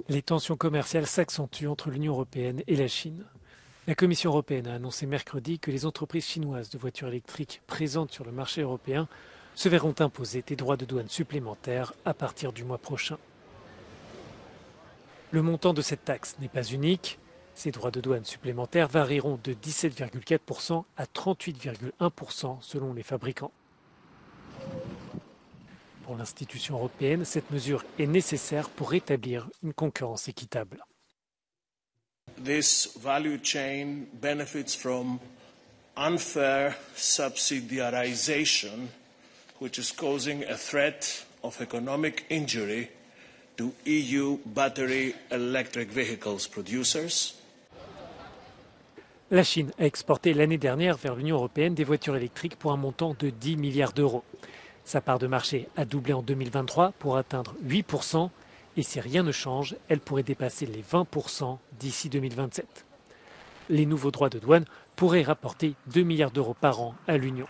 Les tensions commerciales s'accentuent entre l'Union européenne et la Chine. La Commission européenne a annoncé mercredi que les entreprises chinoises de voitures électriques présentes sur le marché européen se verront imposer des droits de douane supplémentaires à partir du mois prochain. Le montant de cette taxe n'est pas unique. Ces droits de douane supplémentaires varieront de 17,4% à 38,1% selon les fabricants. Pour l'institution européenne, cette mesure est nécessaire pour rétablir une concurrence équitable. This value chain benefits from unfair subsidiarization, which is causing a threat of economic injury to EU battery electric vehicles producers. La Chine a exporté l'année dernière vers l'Union européenne des voitures électriques pour un montant de 10 milliards d'euros. Sa part de marché a doublé en 2023 pour atteindre 8%, et si rien ne change, elle pourrait dépasser les 20% d'ici 2027. Les nouveaux droits de douane pourraient rapporter 2 milliards d'euros par an à l'Union.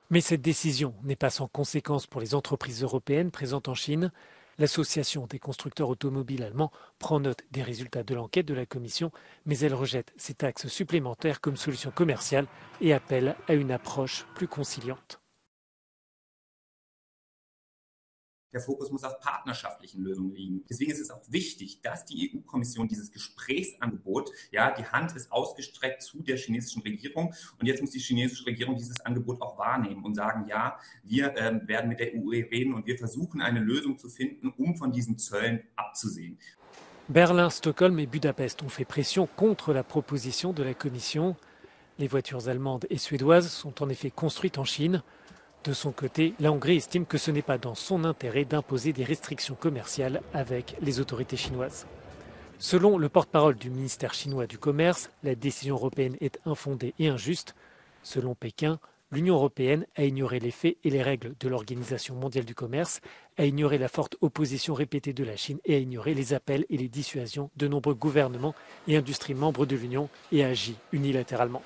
Mais cette décision n'est pas sans conséquences pour les entreprises européennes présentes en Chine. L'Association des constructeurs automobiles allemands prend note des résultats de l'enquête de la Commission, mais elle rejette ces taxes supplémentaires comme solution commerciale et appelle à une approche plus conciliante. Der Fokus muss auf partnerschaftlichen Lösungen liegen. Deswegen ist es auch wichtig, dass die EU-Kommission dieses Gesprächsangebot, die Hand ist ausgestreckt zu der chinesischen Regierung und jetzt muss die chinesische Regierung dieses Angebot auch wahrnehmen und sagen, ja, wir werden mit der EU reden und wir versuchen eine Lösung zu finden, um von diesen Zöllen abzusehen. Berlin, Stockholm et Budapest ont fait pression contre la proposition de la Commission. Les voitures allemandes et suédoises sont en effet construites en Chine. De son côté, la Hongrie estime que ce n'est pas dans son intérêt d'imposer des restrictions commerciales avec les autorités chinoises. Selon le porte-parole du ministère chinois du Commerce, la décision européenne est infondée et injuste. Selon Pékin, l'Union européenne a ignoré les faits et les règles de l'Organisation mondiale du commerce, a ignoré la forte opposition répétée de la Chine et a ignoré les appels et les dissuasions de nombreux gouvernements et industries membres de l'Union et a agi unilatéralement.